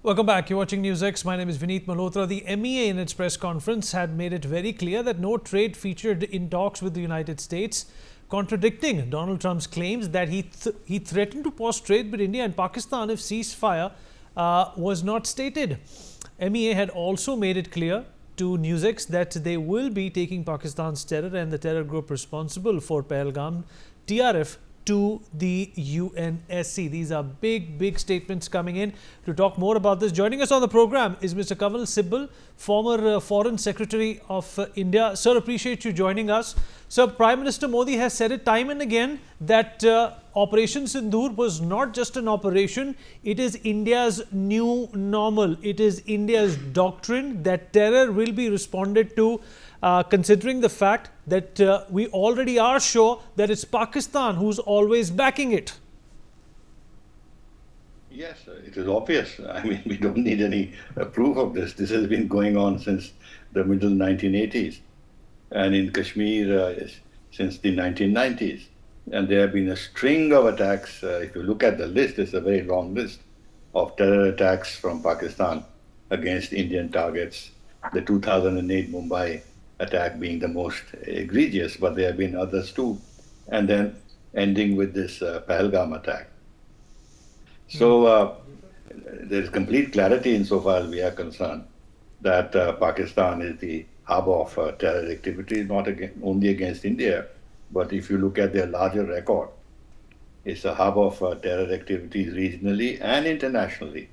Welcome back. You're watching Newsx. My name is Vineet Malhotra. The MEA in its press conference had made it very clear that no trade featured in talks with the United States, contradicting Donald Trump's claims that he threatened to pause trade with India and Pakistan if ceasefire was not stated. MEA had also made it clear to Newsx that they will be taking Pakistan's terror and the terror group responsible for Pahalgam TRF to the UNSC. These are big statements coming in. To talk more about this, joining us on the program is Mr. Kanwal Sibal, former Foreign Secretary of India. Sir, appreciate you joining us. Sir, Prime Minister Modi has said it time and again that Operation Sindoor was not just an operation, it is India's new normal. It is India's doctrine that terror will be responded to, considering the fact that we already are sure that it's Pakistan who's always backing it. Yes, it is obvious. I mean, we don't need any proof of this. This has been going on since the middle 1980s, and in Kashmir since the 1990s. And there have been a string of attacks. If you look at the list, it's a very long list of terror attacks from Pakistan against Indian targets. The 2008 Mumbai attack being the most egregious, but there have been others too. And then ending with this Pahalgam attack. So there is complete clarity insofar as we are concerned that Pakistan is the hub of terror activity, not only against India, but if you look at their larger record, it's a hub of terror activities regionally and internationally.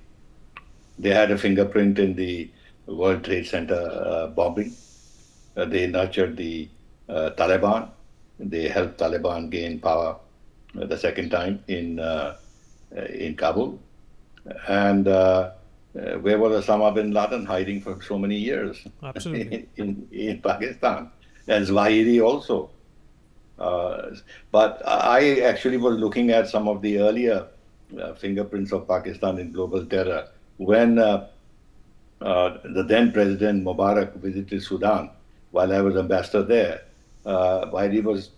They had a fingerprint in the World Trade Center bombing. They nurtured the Taliban. They helped Taliban gain power the second time in Kabul. And where was Osama bin Laden hiding for so many years? Absolutely. in Pakistan. And Zawahiri also. But I actually was looking at some of the earlier fingerprints of Pakistan in global terror when the then President Mubarak visited Sudan while I was ambassador there. While he was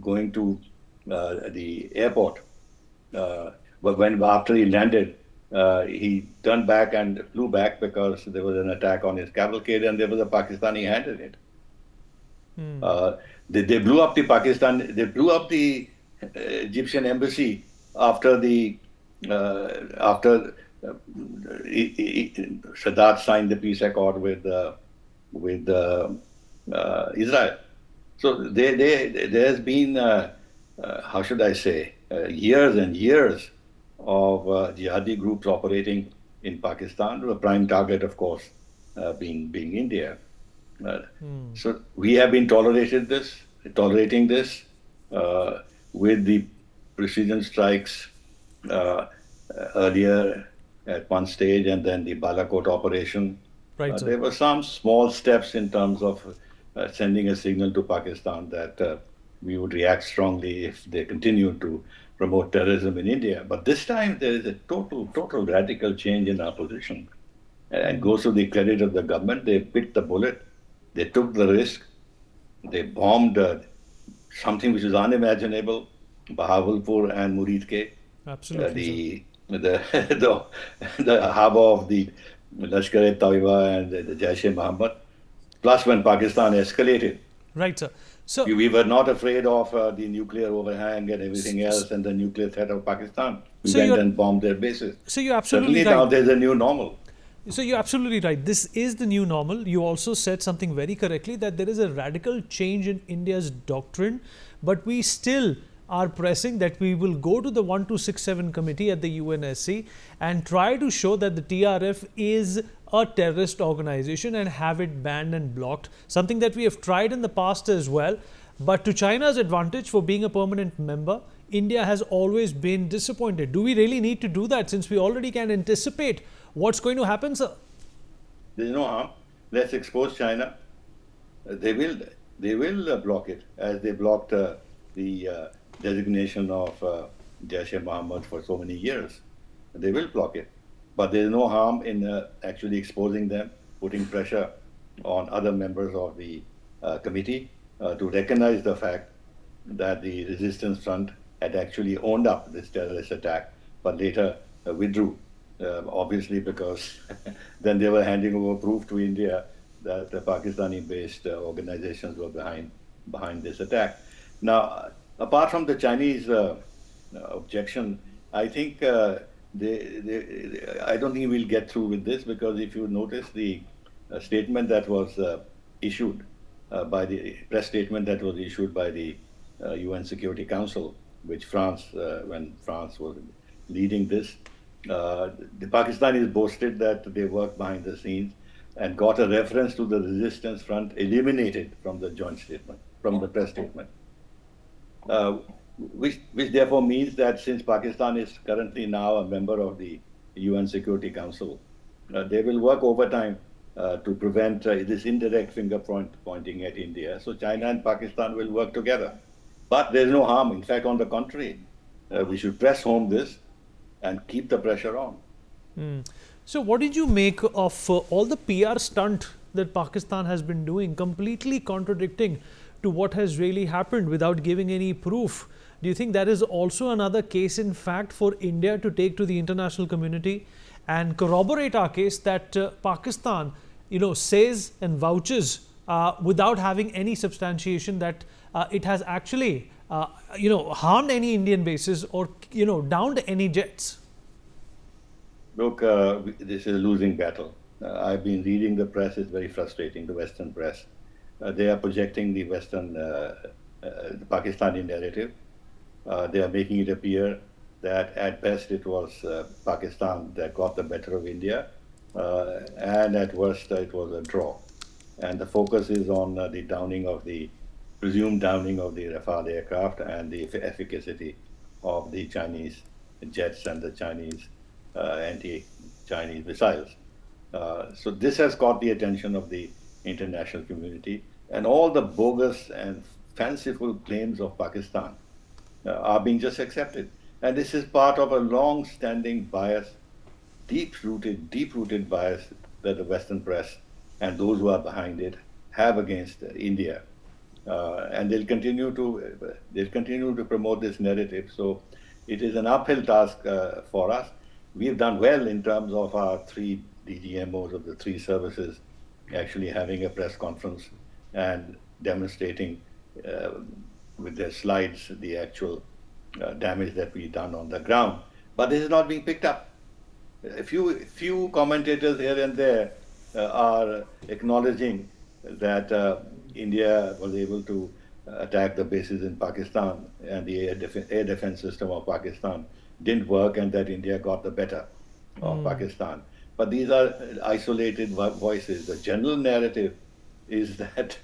going to the airport, but after he landed, he turned back and flew back because there was an attack on his cavalcade and there was a Pakistani hand in it. They blew up the Egyptian embassy after Sadat signed the peace accord with Israel. So there's been how should I say years and years of jihadi groups operating in Pakistan. The prime target, of course, being India. So we have been tolerating this with the precision strikes earlier at one stage, and then the Balakot operation. Right, there were some small steps in terms of sending a signal to Pakistan that we would react strongly if they continue to promote terrorism in India. But this time there is a total radical change in our position. And goes to the credit of the government. They bit the bullet. They took the risk. They bombed something which is unimaginable, Bahawalpur and Muridke. Absolutely. The hub of the Lashkar-e-Taiba and the Jaish-e-Mohammed. Plus, when Pakistan escalated, right, sir. So we were not afraid of the nuclear overhang and everything else, and the nuclear threat of Pakistan. We went and bombed their bases. So you're absolutely right. Now there's a new normal. So you're absolutely right. This is the new normal. You also said something very correctly, that there is a radical change in India's doctrine, but we still are pressing that we will go to the 1267 committee at the UNSC and try to show that the TRF is a terrorist organization and have it banned and blocked, something that we have tried in the past as well. But to China's advantage for being a permanent member, India has always been disappointed. Do we really need to do that, since we already can anticipate what's going to happen, sir? There's no harm. Let's expose China. They will block it, as they blocked the designation of Jaish-e-Mohammed for so many years. They will block it. But there's no harm in actually exposing them, putting pressure on other members of the committee to recognize the fact that the resistance front had actually owned up this terrorist attack, but later withdrew. obviously because then they were handing over proof to India that the Pakistani-based organizations were behind this attack. Now, apart from the Chinese objection, I think I don't think we'll get through with this because if you notice the statement that was issued by the press statement that was issued by the UN Security Council, which when France was leading this, the Pakistanis boasted that they worked behind the scenes and got a reference to the resistance front eliminated from the joint statement, from the press statement. Which therefore means that since Pakistan is currently now a member of the UN Security Council, they will work overtime to prevent this indirect finger pointing at India. So China and Pakistan will work together. But there's no harm. In fact, on the contrary, we should press home this and keep the pressure on. So what did you make of all the PR stunt that Pakistan has been doing, completely contradicting to what has really happened without giving any proof? Do you think that is also another case in fact for India to take to the international community and corroborate our case that Pakistan, says and vouches without having any substantiation that it has actually, harmed any Indian bases or, downed any jets? Look, this is a losing battle. I've been reading the press. It's very frustrating, the Western press. They are projecting the the Pakistani narrative. They are making it appear that at best it was Pakistan that got the better of India, and at worst it was a draw. And the focus is on the presumed downing of the Rafale aircraft and the efficacy of the Chinese jets and the Chinese anti-Chinese missiles. So this has caught the attention of the international community, and all the bogus and fanciful claims of Pakistan are being just accepted. And this is part of a long-standing bias, deep-rooted bias that the Western press and those who are behind it have against India. And they'll continue to promote this narrative. So it is an uphill task for us. We've done well in terms of our three DGMOs of the three services actually having a press conference and demonstrating with their slides the actual damage that we've done on the ground. But this is not being picked up. A few commentators here and there are acknowledging that India was able to attack the bases in Pakistan and the air defense system of Pakistan didn't work and that India got the better of Pakistan. But these are isolated voices. The general narrative is that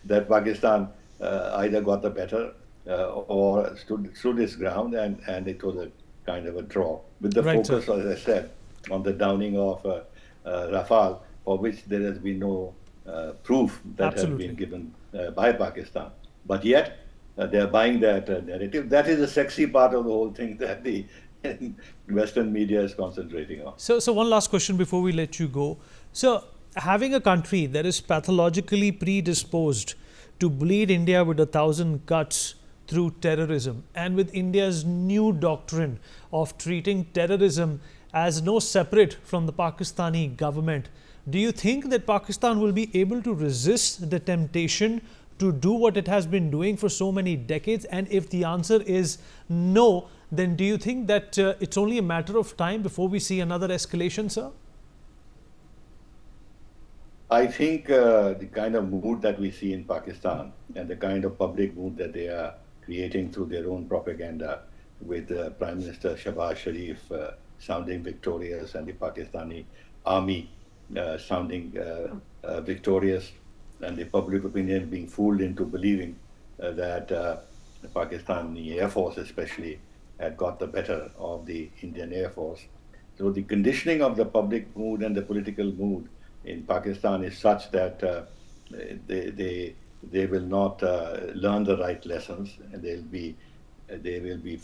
that Pakistan either got the better or stood its ground, and it was a kind of a draw. With the focus, as I said, on the downing of Rafale, for which there has been no proof that has been given by Pakistan. But yet, they're buying that narrative. That is the sexy part of the whole thing that the Western media is concentrating on. So one last question before we let you go. So having a country that is pathologically predisposed to bleed India with 1,000 cuts through terrorism, and with India's new doctrine of treating terrorism as no separate from the Pakistani government, do you think that Pakistan will be able to resist the temptation to do what it has been doing for so many decades? And if the answer is no, then do you think that it's only a matter of time before we see another escalation, sir? I think the kind of mood that we see in Pakistan and the kind of public mood that they are creating through their own propaganda, with Prime Minister Shahbaz Sharif sounding victorious and the Pakistani army sounding victorious, and the public opinion being fooled into believing that the Pakistani Air Force especially had got the better of the Indian Air Force. So the conditioning of the public mood and the political mood in Pakistan is such that they will not learn the right lessons, and they will be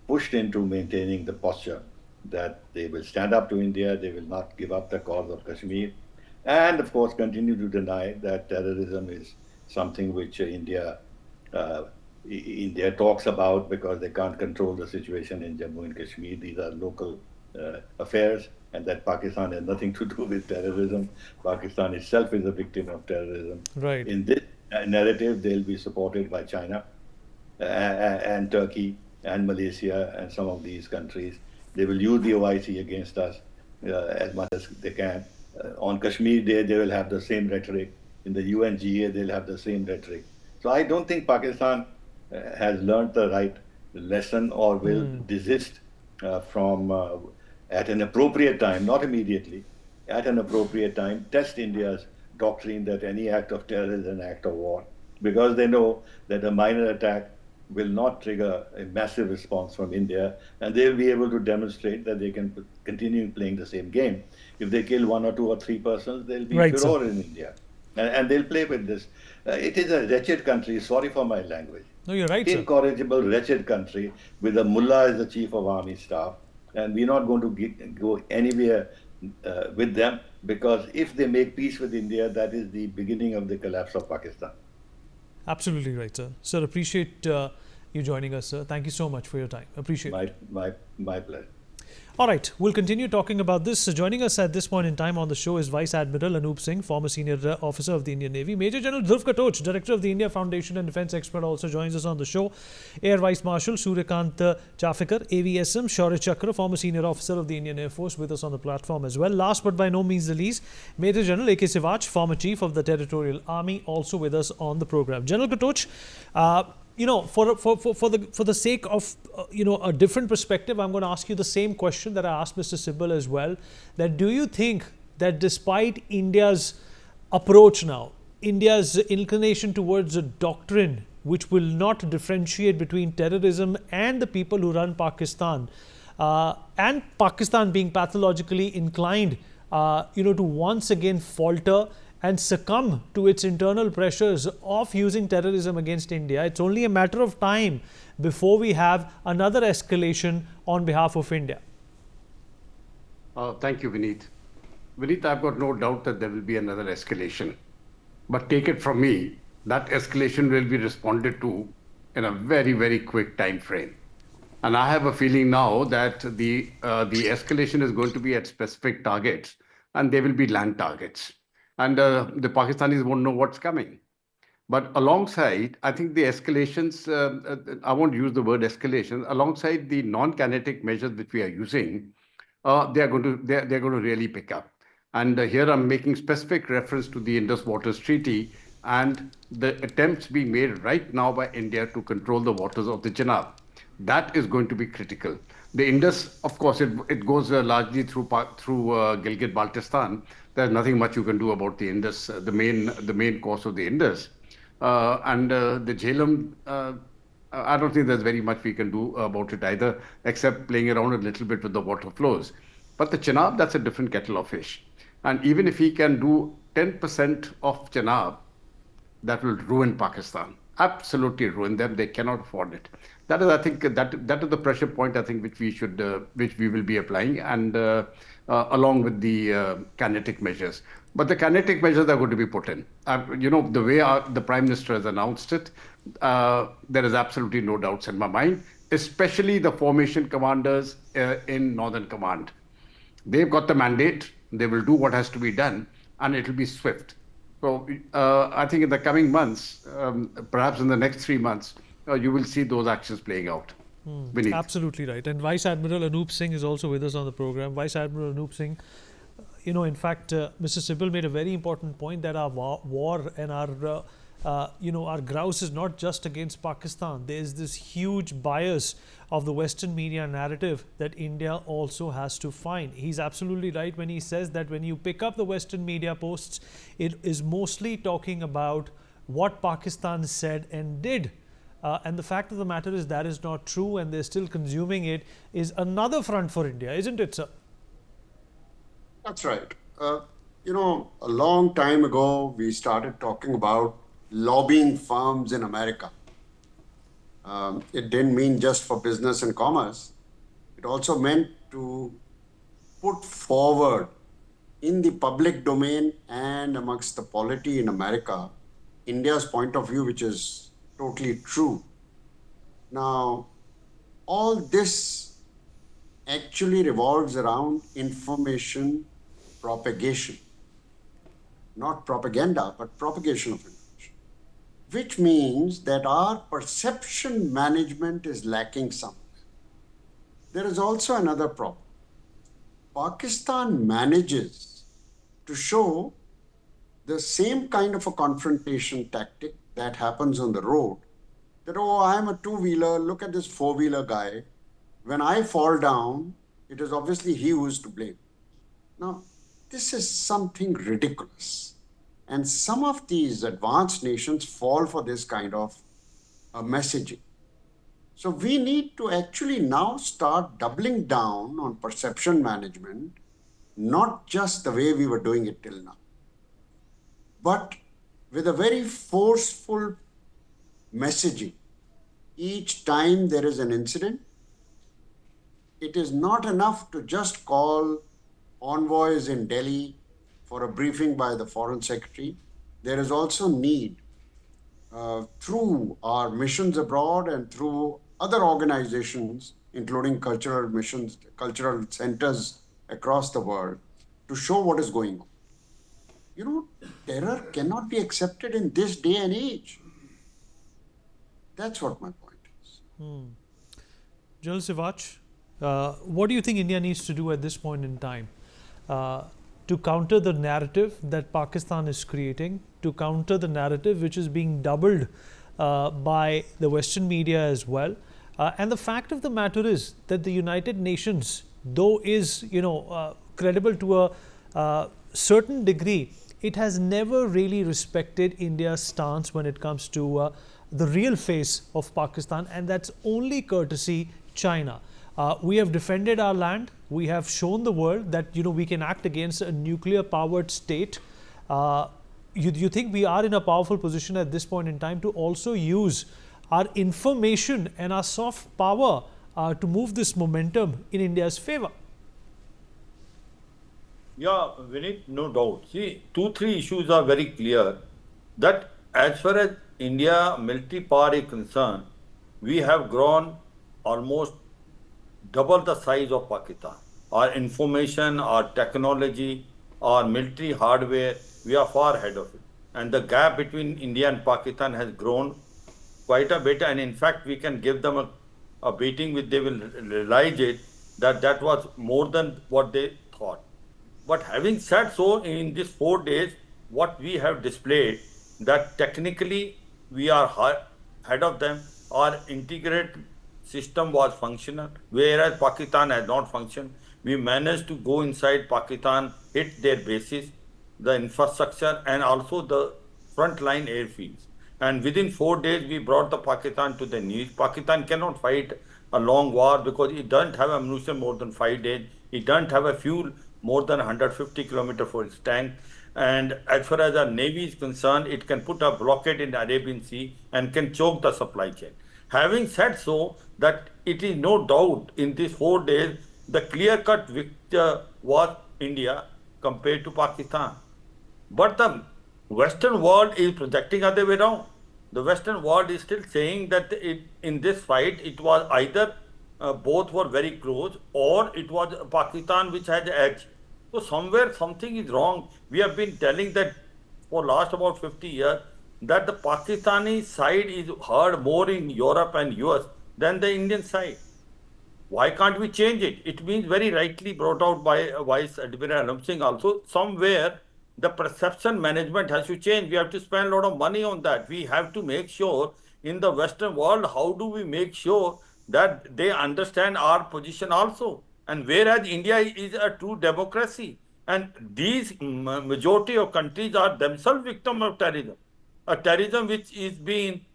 pushed into maintaining the posture that they will stand up to India, they will not give up the cause of Kashmir, and of course continue to deny that terrorism is something which India talks about because they can't control the situation in Jammu and Kashmir. These are local affairs, and that Pakistan has nothing to do with terrorism. Pakistan itself is a victim of terrorism. Right. In this narrative, they'll be supported by China and Turkey and Malaysia and some of these countries. They will use the OIC against us as much as they can. On Kashmir Day, they will have the same rhetoric. In the UNGA, they'll have the same rhetoric. So I don't think Pakistan has learned the right lesson or will desist from at an appropriate time, not immediately, at an appropriate time, test India's doctrine that any act of terror is an act of war, because they know that a minor attack will not trigger a massive response from India, and they'll be able to demonstrate that they can continue playing the same game. If they kill 1 or 2 or 3 persons, they'll be Right, furore in India. And they'll play with this. It is a wretched country, sorry for my language. No, you're right, sir. Incorrigible, wretched country with a mullah as the chief of army staff. And we're not going to go anywhere with them, because if they make peace with India, that is the beginning of the collapse of Pakistan. Absolutely right, sir. Sir, appreciate you joining us, sir. Thank you so much for your time. Appreciate it. My pleasure. All right, we'll continue talking about this. Joining us at this point in time on the show is Vice Admiral Anup Singh, former senior officer of the Indian Navy. Major General Dhruv Katoch, director of the India Foundation and defense expert, also joins us on the show. Air Vice Marshal Suryakant Chafikar, AVSM Shaurya Chakra, former senior officer of the Indian Air Force, with us on the platform as well. Last but by no means the least, Major General A.K. Sivach, former chief of the Territorial Army, also with us on the program. General Katoch, for the sake of a different perspective, I'm going to ask you the same question that I asked Mr. Sibal as well. That do you think that despite India's approach now, India's inclination towards a doctrine which will not differentiate between terrorism and the people who run Pakistan, and Pakistan being pathologically inclined, to once again falter and succumb to its internal pressures of using terrorism against India, it's only a matter of time before we have another escalation on behalf of India? Thank you, Vineet. Vineet, I've got no doubt that there will be another escalation. But take it from me, that escalation will be responded to in a very, very quick time frame. And I have a feeling now that the escalation is going to be at specific targets, and they will be land targets. And the Pakistanis won't know what's coming. But alongside, I think the escalations, I won't use the word escalation, alongside the non-kinetic measures which we are using, they're going to really pick up. And here I'm making specific reference to the Indus Waters Treaty and the attempts being made right now by India to control the waters of the Chenab. That is going to be critical. The Indus, of course, it goes largely through Gilgit-Baltistan. There's nothing much you can do about the Indus, the main course of the Indus. The Jhelum, I don't think there's very much we can do about it either, except playing around a little bit with the water flows. But the Chenab, that's a different kettle of fish. And even if he can do 10% of Chenab, that will ruin Pakistan. Absolutely ruin them. They cannot afford it. That is, I think, that is the pressure point, I think, which we will be applying, and along with the kinetic measures. But the kinetic measures are going to be put in. The way the Prime Minister has announced it, there is absolutely no doubts in my mind, especially the formation commanders in Northern Command. They've got the mandate. They will do what has to be done, and it will be swift. So I think in the coming months, perhaps in the next 3 months, you will see those actions playing out. Absolutely right. And Vice Admiral Anup Singh is also with us on the program. Vice Admiral Anup Singh, in fact, Mr. Sibal made a very important point that our war and our grouse is not just against Pakistan. There is this huge bias of the Western media narrative that India also has to find. He's absolutely right when he says that when you pick up the Western media posts, it is mostly talking about what Pakistan said and did. And the fact of the matter is that is not true, and they're still consuming it, is another front for India, isn't it, sir? That's right. A long time ago, we started talking about lobbying firms in America. It didn't mean just for business and commerce. It also meant to put forward in the public domain and amongst the polity in America, India's point of view, which is totally true. Now, all this actually revolves around information propagation, not propaganda, but propagation of information, which means that our perception management is lacking somewhere. There is also another problem. Pakistan manages to show the same kind of a confrontation tactic that happens on the road, that, oh, I'm a two-wheeler, look at this four-wheeler guy. When I fall down, it is obviously he who is to blame. Now, this is something ridiculous. And some of these advanced nations fall for this kind of messaging. So we need to actually now start doubling down on perception management, not just the way we were doing it till now, but with a very forceful messaging. Each time there is an incident, it is not enough to just call envoys in Delhi for a briefing by the foreign secretary. There is also need through our missions abroad and through other organizations, including cultural missions, cultural centers across the world, to show what is going on. You know, terror cannot be accepted in this day and age. That's what my point is. General Sivach, what do you think India needs to do at this point in time to counter the narrative that Pakistan is creating, to counter the narrative which is being doubled by the Western media as well? And the fact of the matter is that the United Nations, though is credible to a certain degree, it has never really respected India's stance when it comes to the real face of Pakistan, and that's only courtesy China. We have defended our land. We have shown the world that we can act against a nuclear-powered state. You think we are in a powerful position at this point in time to also use our information and our soft power to move this momentum in India's favor? Yeah, Vinit, no doubt. See, 2-3 issues are very clear that as far as India military power is concerned, we have grown almost double the size of Pakistan. Our information, our technology, our military hardware, we are far ahead of it. And the gap between India and Pakistan has grown quite a bit. And in fact, we can give them a beating which they will realize it, that was more than what they thought. But having said so, in these 4 days, what we have displayed, that technically we are ahead of them. Our integrated system was functional, whereas Pakistan has not functioned. We managed to go inside Pakistan, hit their bases, the infrastructure, and also the frontline airfields. And within 4 days, we brought the Pakistan to the knees. Pakistan cannot fight a long war because it doesn't have ammunition more than 5 days. It doesn't have a fuel more than 150 kilometers for its tank. And as far as our Navy is concerned, it can put a blockade in the Arabian Sea and can choke the supply chain. Having said so, that it is no doubt in these 4 days, the clear-cut victor was India compared to Pakistan. But the Western world is projecting other way around. The Western world is still saying that in this fight, it was either both were very close or it was Pakistan which had the edge. So somewhere something is wrong. We have been telling that for last about 50 years that the Pakistani side is heard more in Europe and US than the Indian side. Why can't we change it? It means very rightly brought out by Vice Admiral Alam Singh also, somewhere the perception management has to change. We have to spend a lot of money on that. We have to make sure in the Western world, how do we make sure that they understand our position also? And whereas India is a true democracy, and these majority of countries are themselves victims of terrorism, a terrorism which is being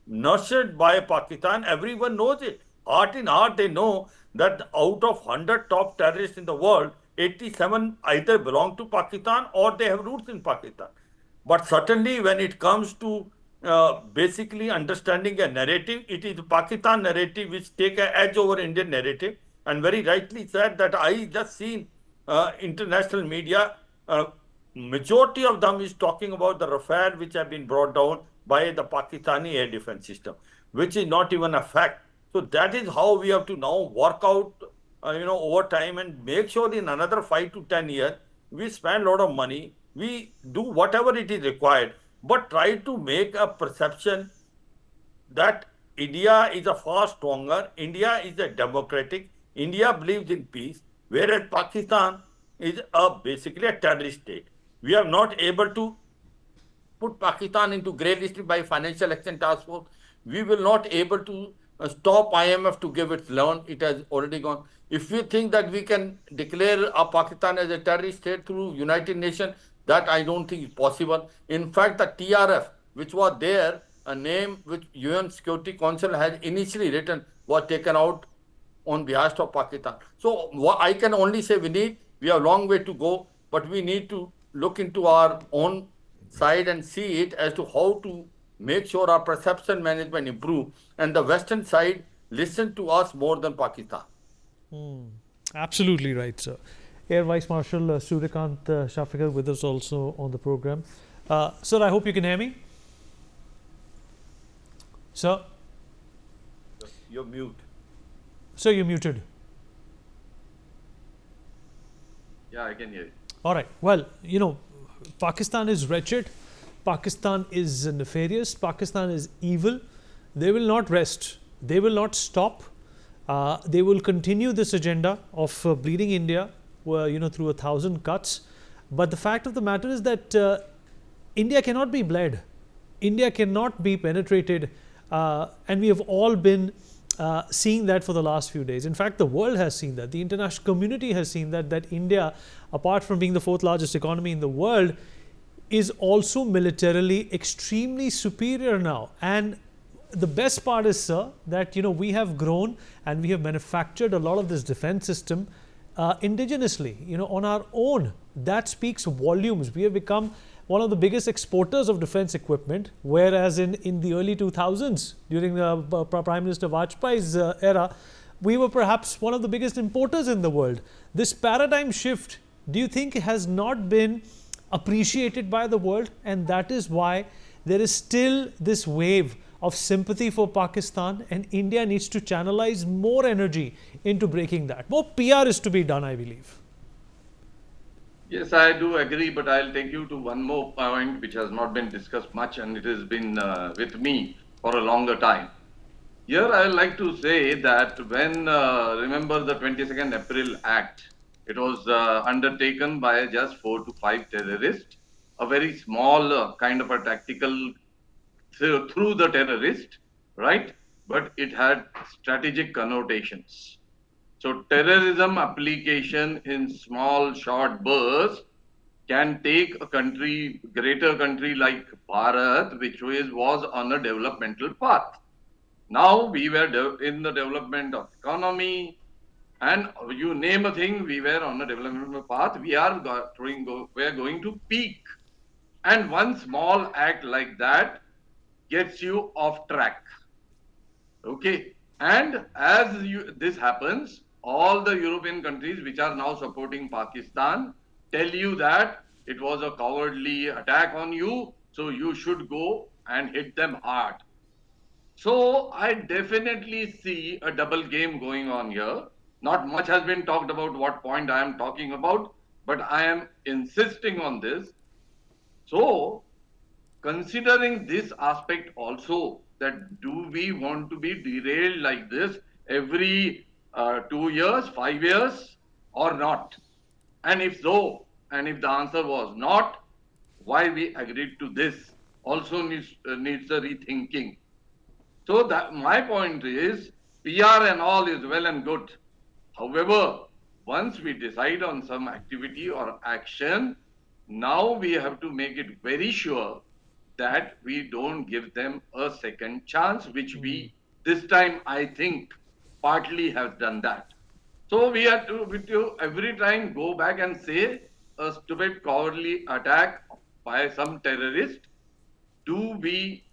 nurtured by Pakistan, everyone knows it. Heart in heart, they know that out of 100 top terrorists in the world, 87 either belong to Pakistan or they have roots in Pakistan. But certainly when it comes to basically understanding a narrative, it is the Pakistan narrative which take an edge over Indian narrative. And very rightly said that I just seen international media, majority of them is talking about the Rafale which have been brought down by the Pakistani air defense system, which is not even a fact. So that is how we have to now work out over time, and make sure in another 5 to 10 years, we spend a lot of money, we do whatever it is required, but try to make a perception that India is a far stronger, India is a democratic, India believes in peace, whereas Pakistan is basically a terrorist state. We are not able to put Pakistan into grey list by Financial Action Task Force. We will not able to stop IMF to give its loan. It has already gone. If we think that we can declare Pakistan as a terrorist state through United Nations, that I don't think is possible. In fact, the TRF, which was there, a name which UN Security Council had initially written, was taken out on behalf of Pakistan. So I can only say we have a long way to go, but we need to look into our own side and see it as to how to make sure our perception management improve and the Western side listen to us more than Pakistan. Absolutely right, sir. Air Vice Marshal Suryakant Shafikar with us also on the program. Sir, I hope you can hear me. Sir? You're mute. Sir, you're muted. Yeah, I can hear you. All right. Well, Pakistan is wretched. Pakistan is nefarious. Pakistan is evil. They will not rest. They will not stop. They will continue this agenda of bleeding India, through 1,000 cuts. But the fact of the matter is that India cannot be bled. India cannot be penetrated. And we have all been seeing that for the last few days. In fact, the world has seen that. The international community has seen that India, apart from being the fourth largest economy in the world, is also militarily extremely superior now. And the best part is, sir, that we have grown and we have manufactured a lot of this defense system indigenously, on our own. That speaks volumes. We have become one of the biggest exporters of defense equipment, whereas in the early 2000s, during the Prime Minister Vajpayee's era, we were perhaps one of the biggest importers in the world. This paradigm shift, do you think has not been appreciated by the world? And that is why there is still this wave of sympathy for Pakistan, and India needs to channelize more energy into breaking that. More PR is to be done, I believe. Yes, I do agree, but I'll take you to one more point which has not been discussed much, and it has been with me for a longer time. Here, I would like to say that when, remember the 22nd April Act, it was undertaken by just 4 to 5 terrorists, a very small kind of a tactical through the terrorist, right? But it had strategic connotations. So terrorism application in small, short bursts can take a country, greater country like Bharat, which was on a developmental path. Now we were in the development of economy, and you name a thing, we were on a developmental path. We are going to peak, and one small act like that gets you off track. Okay, and as this happens, all the European countries which are now supporting Pakistan tell you that it was a cowardly attack on you, so you should go and hit them hard. So I definitely see a double game going on here. Not much has been talked about what point I am talking about, but I am insisting on this. So considering this aspect also, that do we want to be derailed like this every 2 years, 5 years, or not? And if so, and if the answer was not, why we agreed to this also needs a rethinking. So that my point is, PR and all is well and good. However, once we decide on some activity or action, now we have to make it very sure that we don't give them a second chance, which we this time I think partly have done that. So we have to every time go back and say a stupid cowardly attack by some terrorist. Do we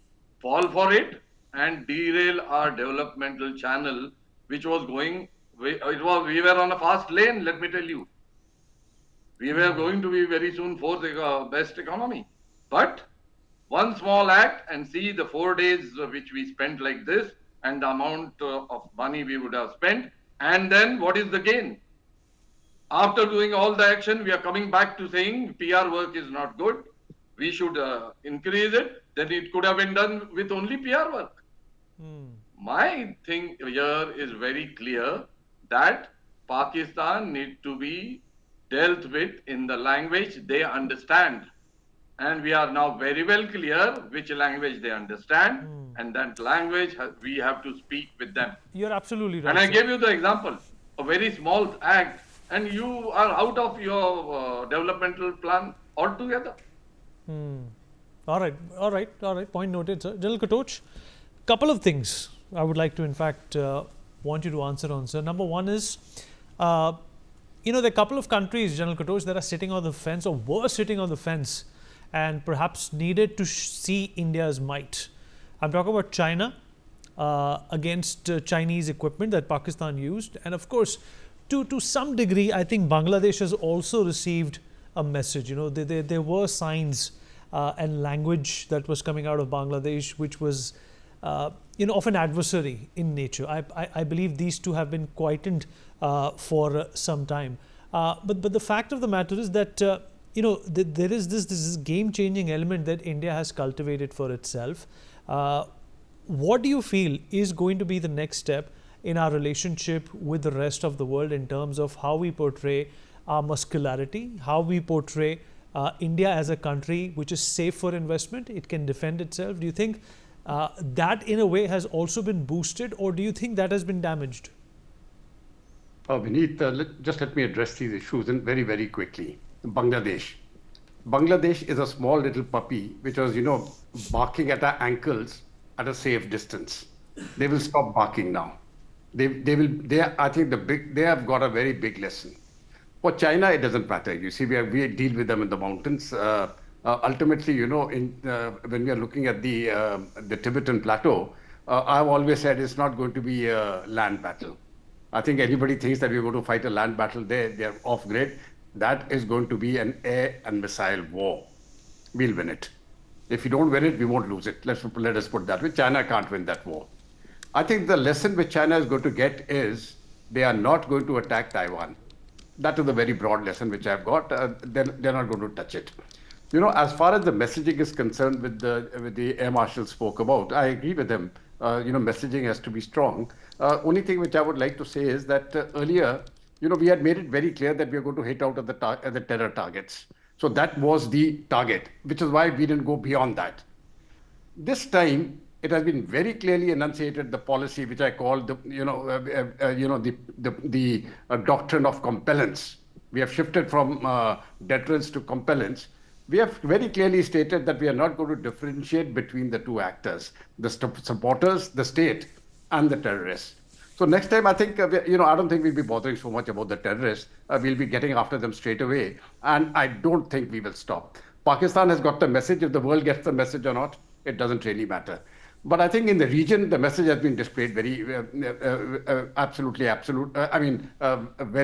fall for it and derail our developmental channel, which was going? We were on a fast lane. Let me tell you, we were going to be very soon fourth best economy, but one small act and see the 4 days which we spent like this and the amount of money we would have spent, And then what is the gain? After doing all the action, we are coming back to saying PR work is not good. We should increase it. Then it could have been done with only PR work. My thing here is very clear that Pakistan need to be dealt with in the language they understand. And we are now very well clear which language they understand, and that language we have to speak with them. You're absolutely right. And I sir. gave you the example, a very small act, and you are out of your developmental plan altogether. All right. Point noted, sir. General Katoch, couple of things I would like to, in fact, want you to answer on, sir. Number one is, there are a couple of countries, General Katoch, that are sitting on the fence or were sitting on the fence and perhaps needed to see India's might. I'm talking about China against Chinese equipment that Pakistan used. And of course, to some degree, I think Bangladesh has also received a message. There were signs and language that was coming out of Bangladesh, which was, of an adversary in nature. I believe these two have been quietened for some time. But the fact of the matter is that, there is this game-changing element that India has cultivated for itself. What do you feel is going to be the next step in our relationship with the rest of the world in terms of how we portray our muscularity, how we portray India as a country which is safe for investment, it can defend itself? Do you think that in a way has also been boosted, or do you think that has been damaged? Vineet, just let me address these issues very, very quickly. Bangladesh. Bangladesh is a small little puppy which was, barking at our ankles at a safe distance. They will stop barking now. I think they have got a very big lesson. For China, it doesn't matter. You see, we deal with them in the mountains. Ultimately, when we are looking at the Tibetan plateau, I've always said it's not going to be a land battle. I think anybody thinks that we're going to fight a land battle there, they're off grid. That is going to be an air and missile war. We'll win it. If you don't win it, we won't lose it. Let us put that way. China can't win that war. I think the lesson which China is going to get is they are not going to attack Taiwan. That is a very broad lesson which I've got. They're not going to touch it. As far as the messaging is concerned, with the Air Marshal spoke about, I agree with him. Messaging has to be strong. Only thing which I would like to say is that earlier, we had made it very clear that we are going to hit out of the terror targets. So that was the target, which is why we didn't go beyond that. This time, it has been very clearly enunciated, the policy which I call the doctrine of compellence. We have shifted from deterrence to compellence. We have very clearly stated that we are not going to differentiate between the two actors, the supporters, the state, and the terrorists. So next time, I think, I don't think we'll be bothering so much about the terrorists. We'll be getting after them straight away. And I don't think we will stop. Pakistan has got the message. If the world gets the message or not, it doesn't really matter. But I think in the region, the message has been displayed very, very,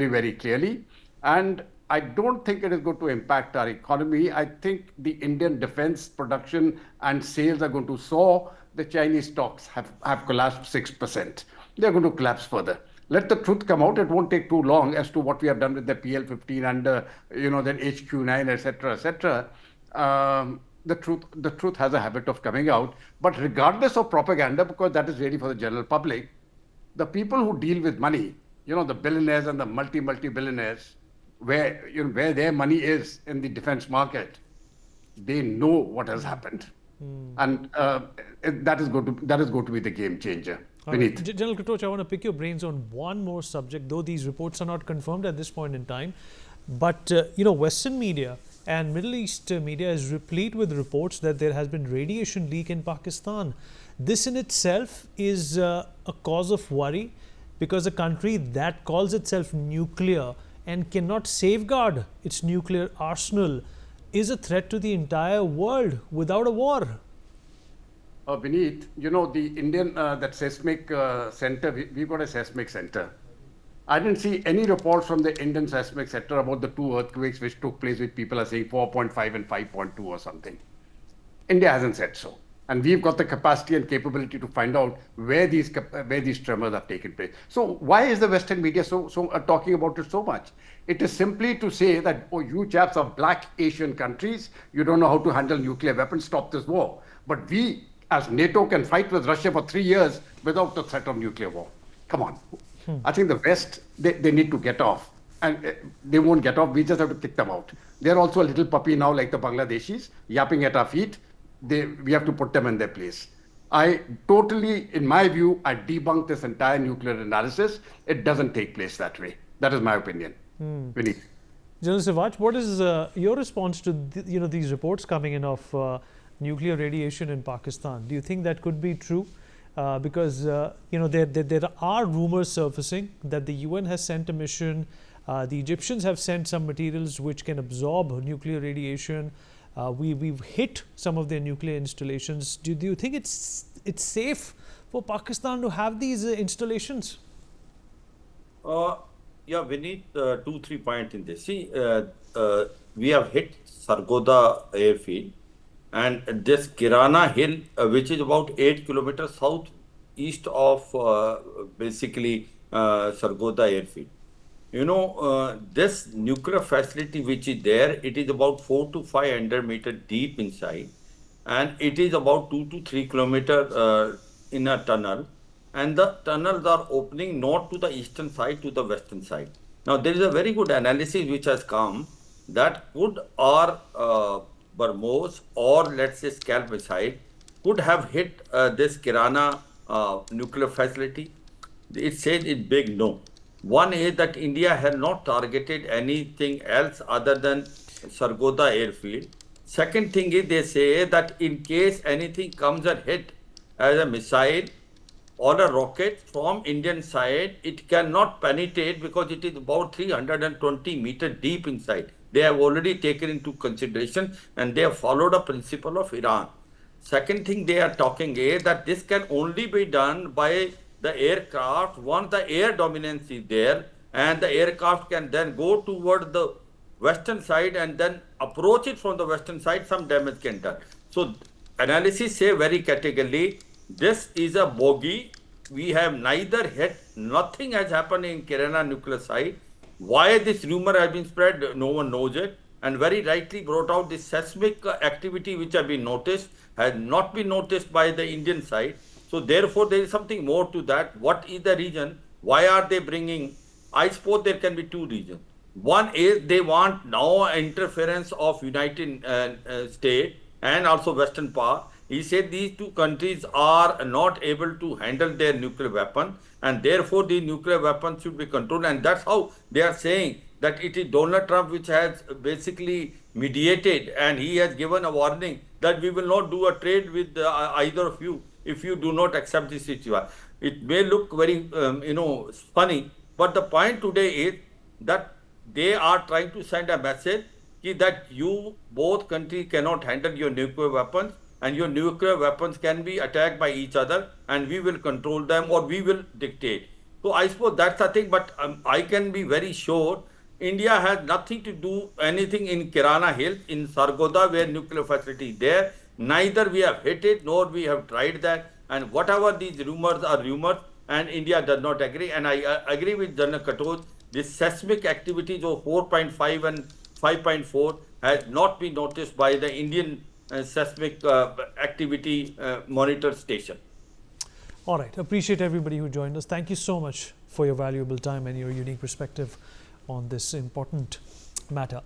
very clearly. And I don't think it is going to impact our economy. I think the Indian defense production and sales are going to soar. The Chinese stocks have collapsed 6%. They're going to collapse further. Let the truth come out. It won't take too long as to what we have done with the PL-15 and then HQ-9, etc., etc. The truth has a habit of coming out. But regardless of propaganda, because that is really for the general public, the people who deal with money, the billionaires and the multi-billionaires, where their money is in the defense market, they know what has happened. And that is going to be the game changer. Right. General Katoch, I want to pick your brains on one more subject, though these reports are not confirmed at this point in time. But, Western media and Middle East media is replete with reports that there has been radiation leak in Pakistan. This in itself is a cause of worry, because a country that calls itself nuclear and cannot safeguard its nuclear arsenal is a threat to the entire world without a war. Vineet, the Indian, that seismic center, we've got a seismic center. I didn't see any reports from the Indian seismic center about the two earthquakes which took place, which people are saying 4.5 and 5.2 or something. India hasn't said so. And we've got the capacity and capability to find out where these tremors have taken place. So why is the Western media talking about it so much? It is simply to say that, oh, you chaps are black Asian countries, you don't know how to handle nuclear weapons, stop this war. But we, as NATO, can fight with Russia for 3 years without the threat of nuclear war. Come on. I think the West, they need to get off. And they won't get off, we just have to kick them out. They're also a little puppy now, like the Bangladeshis, yapping at our feet. We have to put them in their place. I totally, in my view, I debunk this entire nuclear analysis. It doesn't take place that way. That is my opinion. Vineet. General Sivaj, what is your response to these reports coming in of nuclear radiation in Pakistan? Do you think that could be true? Because there are rumors surfacing that the UN has sent a mission. The Egyptians have sent some materials which can absorb nuclear radiation. We've hit some of their nuclear installations. Do you think it's safe for Pakistan to have these installations? Yeah, we need 2-3 points in this. See, we have hit Sargodha airfield, and this Kirana Hill, which is about 8 kilometers southeast of basically Sargodha airfield. This nuclear facility which is there, it is about 400 to 500 meters deep inside, and it is about 2 to 3 kilometers in a tunnel, and the tunnels are opening not to the eastern side, to the western side. Now, there is a very good analysis which has come that could our BrahMos or let's say Scalp missile could have hit this Kirana nuclear facility. It says it's big no. One is that India has not targeted anything else other than Sargodha airfield. Second thing is they say that in case anything comes and hit as a missile or a rocket from Indian side, it cannot penetrate because it is about 320 meters deep inside. They have already taken into consideration and they have followed a principle of Iran. Second thing they are talking is that this can only be done by the aircraft once the air dominance is there, and the aircraft can then go toward the western side and then approach it from the western side, some damage can be done. So analysis say very categorically, this is a bogey. We have neither hit, nothing has happened in Kirana nuclear site. Why this rumor has been spread, no one knows it. And very rightly brought out this seismic activity which have been noticed, has not been noticed by the Indian side. So therefore, there is something more to that. What is the reason? Why are they bringing? I suppose there can be two reasons. One is they want now interference of United States and also Western power. He said these two countries are not able to handle their nuclear weapon, and therefore the nuclear weapons should be controlled. And that's how they are saying that it is Donald Trump which has basically mediated, and he has given a warning that we will not do a trade with either of you if you do not accept this situation. It may look very, funny, but the point today is that they are trying to send a message that you, both countries, cannot handle your nuclear weapons, and your nuclear weapons can be attacked by each other, and we will control them or we will dictate. So I suppose that's the thing, but I can be very sure India has nothing to do anything in Kirana Hill, in Sargodha, where nuclear facility is there. Neither we have hit it, nor we have tried that. And whatever these rumors are rumors, and India does not agree. And I agree with General Katoj, this seismic activities of 4.5 and 5.4 has not been noticed by the Indian seismic activity monitor station. All right. Appreciate everybody who joined us. Thank you so much for your valuable time and your unique perspective on this important matter.